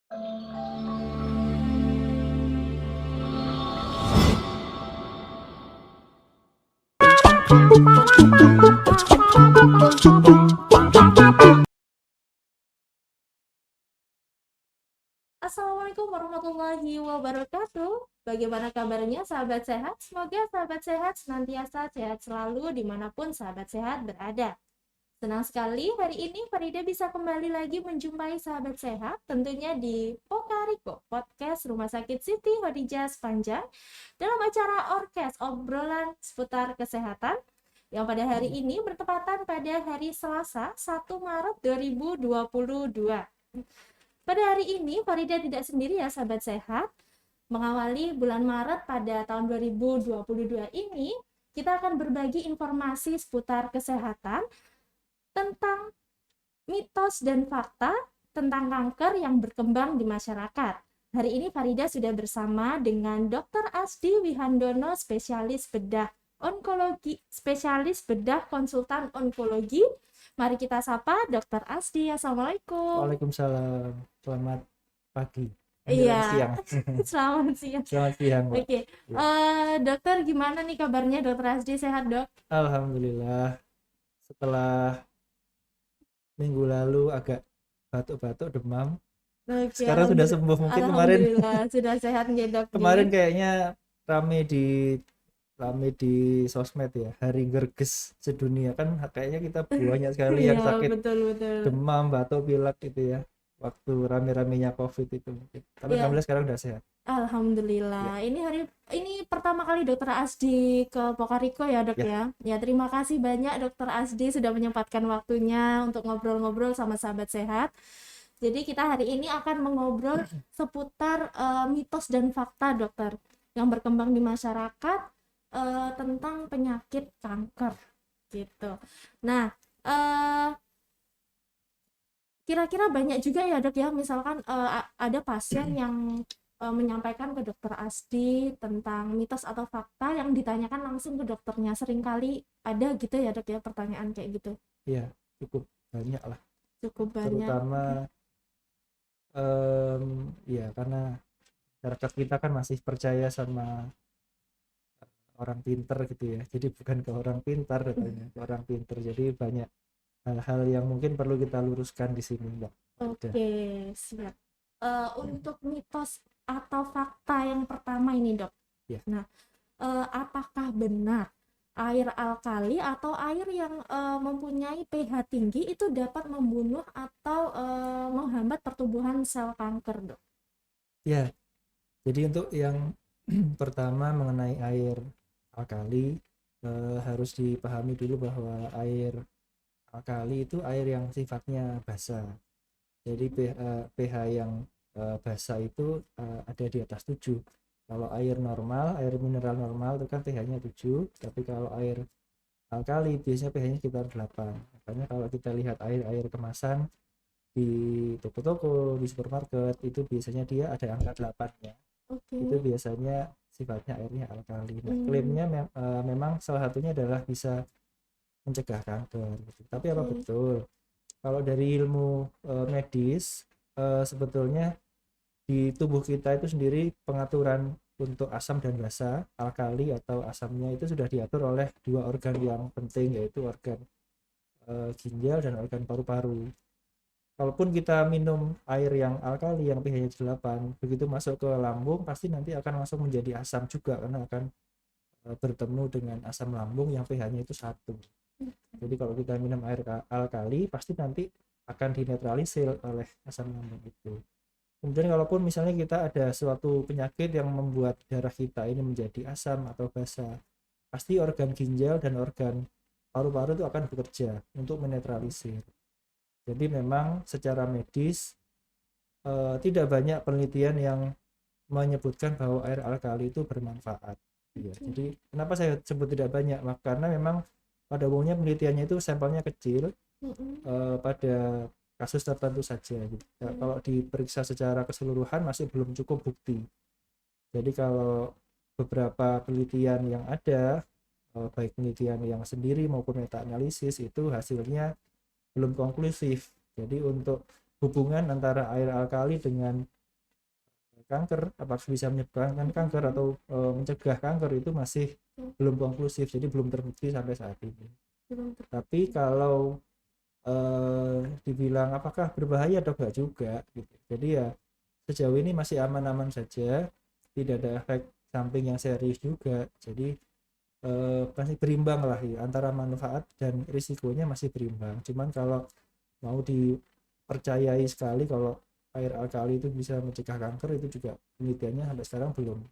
Assalamualaikum warahmatullahi wabarakatuh. Bagaimana kabarnya sahabat sehat? Semoga sahabat sehat senantiasa sehat selalu dimanapun sahabat sehat berada. Senang sekali hari ini Farida bisa kembali lagi menjumpai sahabat sehat, tentunya di Pokariko, podcast Rumah Sakit Siti Khadijah Sepanjang, dalam acara Orkes obrolan seputar kesehatan, yang pada hari ini bertepatan pada hari Selasa 1 Maret 2022. Pada hari ini Farida tidak sendiri ya sahabat sehat. Mengawali bulan Maret pada tahun 2022 ini, kita akan berbagi informasi seputar kesehatan tentang mitos dan fakta tentang kanker yang berkembang di masyarakat. Hari ini Farida sudah bersama dengan Dr. Asdi Wihandono, spesialis bedah onkologi, spesialis bedah konsultan onkologi. Mari kita sapa Dr. Asdi. Assalamualaikum. Waalaikumsalam. Selamat pagi. Iya, Siang. selamat siang. Selamat siang, Mbak. Oke, dokter gimana nih kabarnya, Dokter Asdi, sehat dok? Alhamdulillah. Setelah minggu lalu agak batuk-batuk, demam, Oke, sekarang sudah sembuh. Mungkin kemarin alhamdulillah sudah sehat nih dok. kemarin kayaknya rame di sosmed ya, hari gerges sedunia kan, kayaknya kita banyak sekali yang Iya, sakit betul. demam, batuk, pilek gitu ya, waktu rame-ramenya COVID itu mungkin. Tapi Iya. alhamdulillah sekarang udah sehat. Alhamdulillah. Ini pertama kali Dokter Asdi ke Pokariko ya dok ya. Ya terima kasih banyak Dokter Asdi sudah menyempatkan waktunya untuk ngobrol-ngobrol sama sahabat sehat. Jadi kita hari ini akan mengobrol seputar mitos dan fakta dokter yang berkembang di masyarakat tentang penyakit kanker gitu. Nah, kira-kira banyak juga ya dok ya, misalkan ada pasien yang menyampaikan ke Dokter Asdi tentang mitos atau fakta yang ditanyakan langsung ke dokternya. Seringkali ada gitu ya dok ya pertanyaan kayak gitu. Iya, cukup banyak lah. Cukup banyak. Terutama ya karena masyarakat kita kan masih percaya sama orang pinter gitu ya. Jadi bukan ke orang pintar katanya, ke orang pinter. Jadi banyak hal-hal yang mungkin perlu kita luruskan di sini, Mbak. Oke, siap. Untuk mitos atau fakta yang pertama ini dok. Ya. Nah, apakah benar air alkali atau air yang mempunyai pH tinggi itu dapat membunuh atau menghambat pertumbuhan sel kanker dok? Ya, jadi untuk yang pertama mengenai air alkali, harus dipahami dulu bahwa air alkali itu air yang sifatnya basa. Jadi pH yang basa itu ada di atas 7. Kalau air normal, air mineral normal itu kan pH-nya 7, tapi kalau air alkali biasanya pH-nya sekitar 8. Makanya kalau kita lihat air-air kemasan di toko-toko, di supermarket, itu biasanya dia ada angka 8-nya. Itu biasanya sifatnya airnya alkali. Nah, klaimnya memang salah satunya adalah bisa mencegah kanker. Tapi apa betul? Kalau dari ilmu medis, sebetulnya di tubuh kita itu sendiri pengaturan untuk asam dan basa, alkali atau asamnya itu sudah diatur oleh dua organ yang penting, yaitu organ ginjal dan organ paru-paru. Kalaupun kita minum air yang alkali yang pH-nya 8, begitu masuk ke lambung pasti nanti akan langsung menjadi asam juga, karena akan bertemu dengan asam lambung yang pH-nya itu 1. Jadi kalau kita minum air alkali pasti nanti akan dinetralisir oleh asam lambung itu. Kemudian kalaupun misalnya kita ada suatu penyakit yang membuat darah kita ini menjadi asam atau basa, pasti organ ginjal dan organ paru-paru itu akan bekerja untuk menetralisir. Jadi memang secara medis tidak banyak penelitian yang menyebutkan bahwa air alkali itu bermanfaat. Ya, jadi kenapa saya sebut tidak banyak? Karena memang pada umumnya penelitiannya itu sampelnya kecil, pada kasus tertentu saja gitu. Kalau diperiksa secara keseluruhan masih belum cukup bukti. Jadi kalau beberapa penelitian yang ada, baik penelitian yang sendiri maupun meta analisis, itu hasilnya belum konklusif. Jadi untuk hubungan antara air alkali dengan kanker, apakah bisa menyebabkan kanker atau mencegah kanker itu masih belum konklusif, jadi belum terbukti sampai saat ini. Tapi kalau dibilang apakah berbahaya atau enggak juga gitu. Jadi ya sejauh ini masih aman-aman saja, tidak ada efek samping yang serius juga. Jadi masih berimbang lah ya, antara manfaat dan risikonya masih berimbang. Cuman kalau mau dipercayai sekali kalau air alkali itu bisa mencegah kanker, itu juga penelitiannya sampai sekarang belum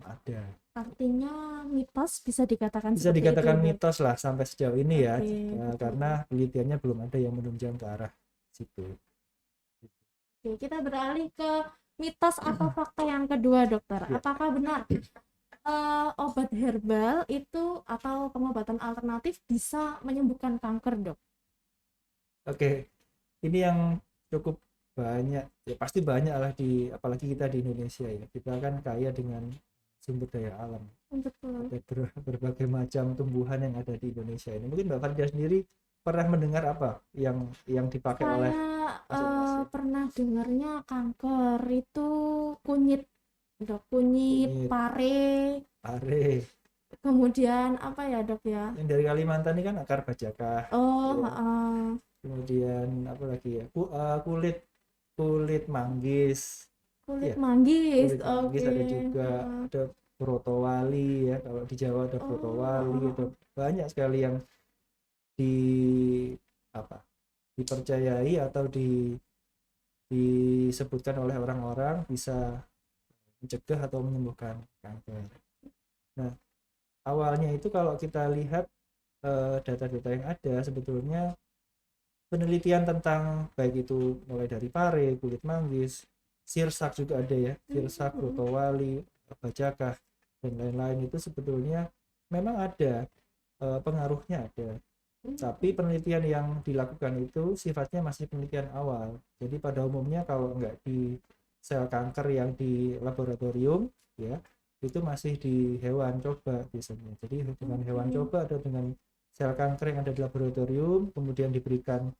ada. Artinya mitos bisa dikatakan Bisa seperti dikatakan itu, mitos lah sampai sejauh ini ya, betul. karena penelitiannya belum ada yang menunjang ke arah situ. Oke, kita beralih ke mitos atau fakta yang kedua, dokter. Ya. Apakah benar obat herbal itu atau pengobatan alternatif bisa menyembuhkan kanker, dok? Oke, ini yang cukup banyak, ya pasti banyak lah apalagi kita di Indonesia ya. Kita kan kaya dengan sumber daya alam. Betul. Ada berbagai macam tumbuhan yang ada di Indonesia ini. Mungkin Mbak Farida sendiri pernah mendengar apa yang dipakai oleh Saya pernah dengarnya kanker itu kunyit, dok, kunyit, pare. Kemudian apa ya, dok ya? Yang dari Kalimantan ini kan akar bajaka. Oh, ya. Kemudian apa lagi ya? Kulit manggis. Kulit ya. manggis. Kulit manggis ada juga, ada brotowali ya, kalau di Jawa ada brotowali, ada banyak sekali yang dipercayai atau disebutkan oleh orang-orang bisa mencegah atau menyembuhkan kanker. Nah, awalnya itu kalau kita lihat data-data yang ada, sebetulnya penelitian tentang baik itu mulai dari pare, kulit manggis, sirsak juga ada ya, sirsak, brotowali, bajakah dan lain-lain, itu sebetulnya memang ada pengaruhnya ada. Tapi penelitian yang dilakukan itu sifatnya masih penelitian awal. Jadi pada umumnya kalau nggak di sel kanker yang di laboratorium ya, itu masih di hewan coba biasanya. Jadi dengan hewan coba atau dengan sel kanker yang ada di laboratorium, kemudian diberikan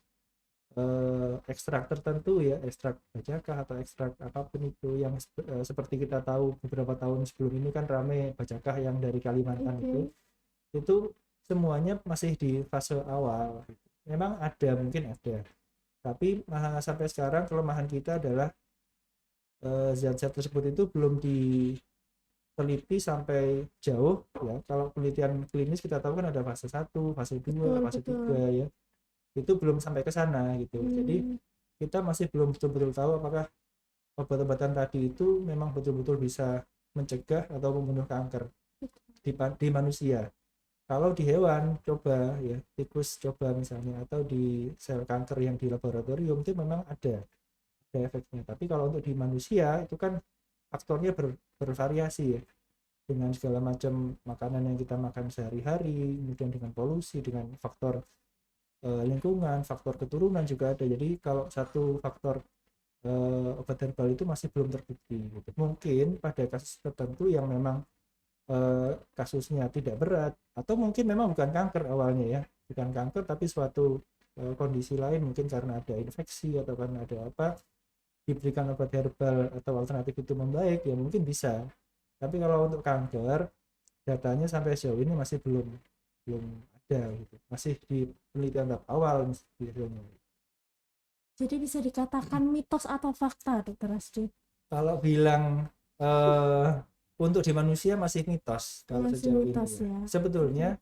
ekstrak tertentu ya, ekstrak bajakah atau ekstrak apapun itu yang seperti kita tahu beberapa tahun sebelum ini kan rame bajakah yang dari Kalimantan itu semuanya masih di fase awal. Memang ada, mungkin ada, tapi sampai sekarang kelemahan kita adalah zat-zat tersebut itu belum diteliti sampai jauh ya. Kalau penelitian klinis kita tahu kan ada fase 1, fase 2, fase 3 ya, itu belum sampai ke sana gitu. Jadi kita masih belum betul-betul tahu apakah obat-obatan tadi itu memang betul-betul bisa mencegah atau membunuh kanker di manusia. Kalau di hewan coba ya, tikus coba misalnya, atau di sel kanker yang di laboratorium itu memang ada efeknya. Tapi kalau untuk di manusia itu kan faktornya bervariasi ya, dengan segala macam makanan yang kita makan sehari-hari, kemudian dengan polusi, dengan faktor lingkungan, faktor keturunan juga ada. Jadi kalau satu faktor obat herbal itu masih belum terbukti gitu. Mungkin pada kasus tertentu yang memang kasusnya tidak berat, atau mungkin memang bukan kanker awalnya ya, bukan kanker tapi suatu kondisi lain, mungkin karena ada infeksi atau karena ada apa, diberikan obat herbal atau alternatif itu membaik, ya mungkin bisa. Tapi kalau untuk kanker, datanya sampai sejauh ini masih belum ada gitu, masih di penelitian tahap awal biasanya. Jadi bisa dikatakan mitos atau fakta, dokter Asri? Kalau bilang untuk di manusia masih mitos kalau sejauh ini ya. Sebetulnya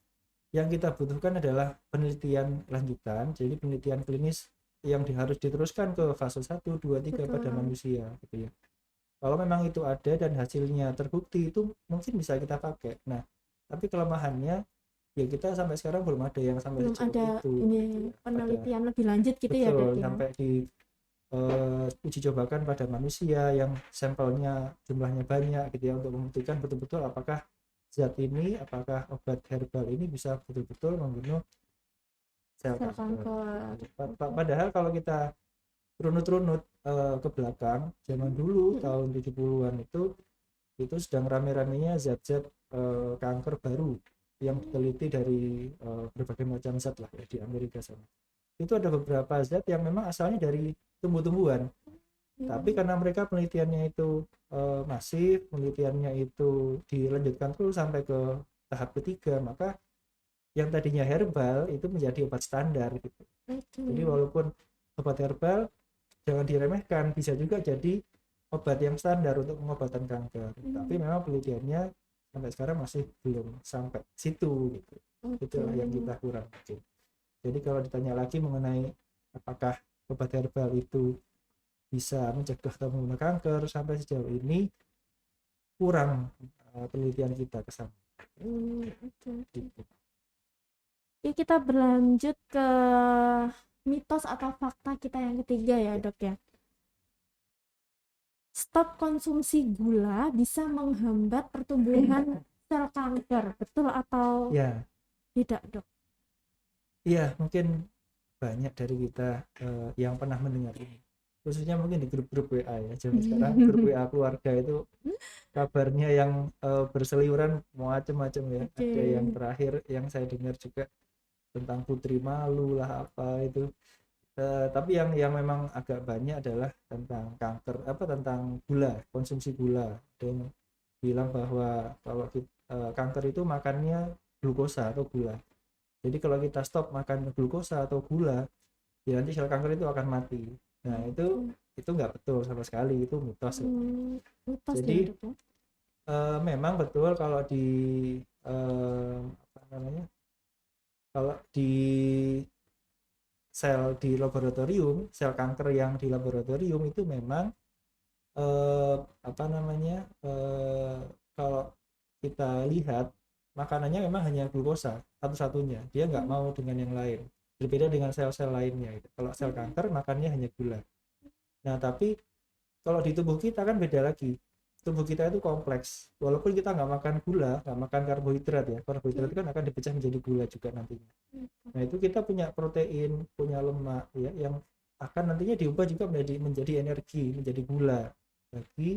yang kita butuhkan adalah penelitian lanjutan, jadi penelitian klinis yang harus diteruskan ke fase 1, 2, 3 pada manusia gitu ya. Kalau memang itu ada dan hasilnya terbukti, itu mungkin bisa kita pakai. Nah, tapi kelemahannya ya kita sampai sekarang belum ada yang sampai belum ada itu penelitian lebih lanjut gitu. Betul, ya, dok, sampai di uji cobakan pada manusia yang sampelnya jumlahnya banyak gitu ya, untuk membuktikan betul-betul apakah zat ini, apakah obat herbal ini bisa betul-betul membunuh sel kanker. Padahal kalau kita runut-runut ke belakang, zaman dulu tahun 70-an itu sedang rame-ramenya zat-zat kanker baru yang diteliti dari berbagai macam zat lah ya, di Amerika sana. Itu ada beberapa zat yang memang asalnya dari tumbuh-tumbuhan. Tapi karena mereka penelitiannya itu masif, penelitiannya itu dilanjutkan terus sampai ke tahap ketiga, maka yang tadinya herbal itu menjadi obat standar gitu. Jadi walaupun obat herbal jangan diremehkan, bisa juga jadi obat yang standar untuk pengobatan kanker. Tapi memang penelitiannya sampai sekarang masih belum sampai situ gitu. Itulah yang kita kurang. Jadi kalau ditanya lagi mengenai apakah obat herbal itu bisa mencegah terjadinya kanker, sampai sejauh ini kurang penelitian kita ke sana. Gitu. Oke, kita berlanjut ke mitos atau fakta kita yang ketiga ya, Dok ya. Stop konsumsi gula bisa menghambat pertumbuhan sel kanker. Betul atau tidak, Dok? Iya, mungkin banyak dari kita yang pernah mendengar ini. Khususnya mungkin di grup-grup WA ya. Jadi sekarang grup WA keluarga itu kabarnya yang berseliweran macam-macam ya. Ada yang terakhir yang saya dengar juga tentang putri malu lah apa itu. Tapi yang memang agak banyak adalah tentang kanker, tentang gula, konsumsi gula. Dan bilang bahwa kalau kanker itu makannya glukosa atau gula. Jadi kalau kita stop makan glukosa atau gula, ya nanti sel kanker itu akan mati. Nah itu nggak betul sama sekali, itu mitos. Jadi memang betul kalau di kalau di sel di laboratorium, sel kanker yang di laboratorium itu memang kalau kita lihat makanannya memang hanya glukosa satu-satunya, dia nggak mau dengan yang lain, berbeda dengan sel-sel lainnya gitu. Kalau sel kanker makannya hanya gula. Nah tapi kalau di tubuh kita kan beda lagi, tubuh kita itu kompleks. Walaupun kita nggak makan gula, nggak makan karbohidrat ya, karbohidrat kan akan dipecah menjadi gula juga nantinya. Nah itu kita punya protein, punya lemak ya, yang akan nantinya diubah juga menjadi energi, menjadi gula bagi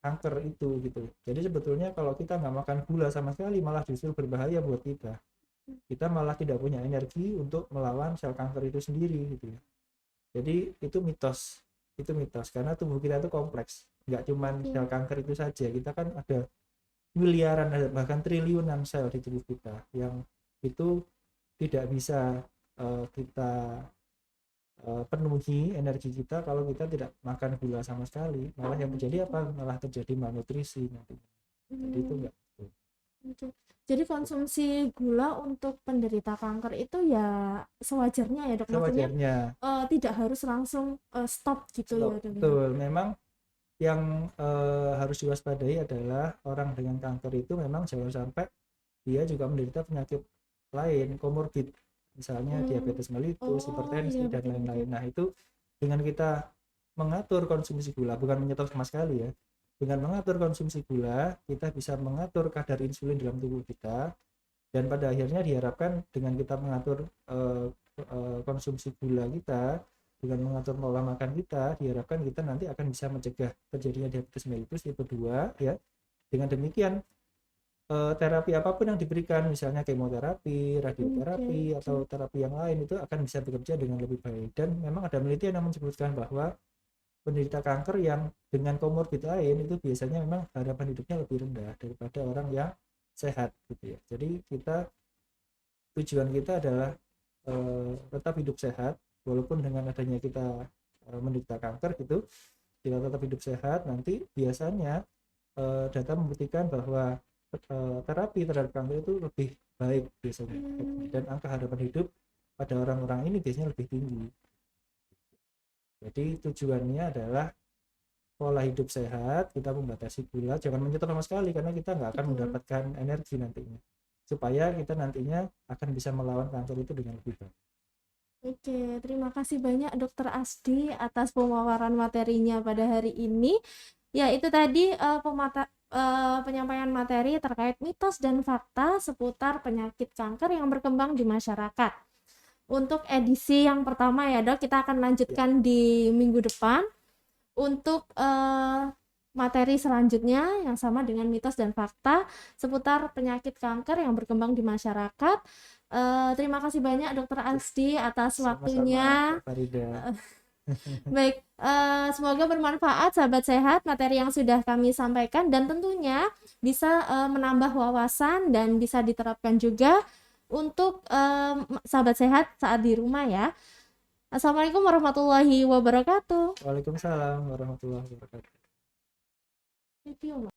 kanker itu gitu. Jadi sebetulnya kalau kita nggak makan gula sama sekali malah justru berbahaya buat kita. Kita malah tidak punya energi untuk melawan sel kanker itu sendiri gitu ya. Jadi itu mitos karena tubuh kita itu kompleks, nggak cuma sel kanker itu saja. Kita kan ada miliaran bahkan triliunan sel di tubuh kita yang itu tidak bisa kita penuhi energi kita kalau kita tidak makan gula sama sekali. Malah yang terjadi apa? Malah terjadi malnutrisi nanti. Jadi itu enggak betul. Jadi konsumsi gula untuk penderita kanker itu ya sewajarnya ya, Dok? Sewajarnya. Tidak harus langsung stop gitu ya, Dok? Betul. Memang yang harus diwaspadai adalah orang dengan kanker itu memang jangan sampai dia juga menderita penyakit lain, komorbid. Misalnya diabetes mellitus, hipertensi, dan lain-lain. Nah itu dengan kita mengatur konsumsi gula, bukan menyetop sama sekali ya, dengan mengatur konsumsi gula kita bisa mengatur kadar insulin dalam tubuh kita, dan pada akhirnya diharapkan dengan kita mengatur konsumsi gula kita, dengan mengatur pola makan kita, diharapkan kita nanti akan bisa mencegah terjadinya diabetes mellitus tipe 2 ya. Dengan demikian terapi apapun yang diberikan, misalnya kemoterapi, radioterapi, atau terapi yang lain itu akan bisa bekerja dengan lebih baik. Dan memang ada penelitian yang menyebutkan bahwa penderita kanker yang dengan komorbid lain itu biasanya memang harapan hidupnya lebih rendah daripada orang yang sehat gitu ya. Jadi tujuan kita adalah tetap hidup sehat walaupun dengan adanya kita menderita kanker gitu. Kita tetap hidup sehat, nanti biasanya data membuktikan bahwa terapi terhadap kanker itu lebih baik biasanya, dan angka harapan hidup pada orang-orang ini biasanya lebih tinggi. Jadi tujuannya adalah pola hidup sehat, kita membatasi gula, jangan menyetop sama sekali karena kita nggak akan mendapatkan energi nantinya, supaya kita nantinya akan bisa melawan kanker itu dengan lebih baik. Oke, terima kasih banyak Dr. Asdi atas pemaparan materinya pada hari ini. Ya, itu tadi penyampaian materi terkait mitos dan fakta seputar penyakit kanker yang berkembang di masyarakat. Untuk edisi yang pertama ya, Dok, kita akan lanjutkan di minggu depan. Untuk materi selanjutnya yang sama dengan mitos dan fakta seputar penyakit kanker yang berkembang di masyarakat. Terima kasih banyak Dr. Asdi atas waktunya. Baik, semoga bermanfaat sahabat sehat materi yang sudah kami sampaikan dan tentunya bisa menambah wawasan dan bisa diterapkan juga untuk sahabat sehat saat di rumah ya. Assalamualaikum warahmatullahi wabarakatuh. Waalaikumsalam warahmatullahi wabarakatuh. Review, Mbak.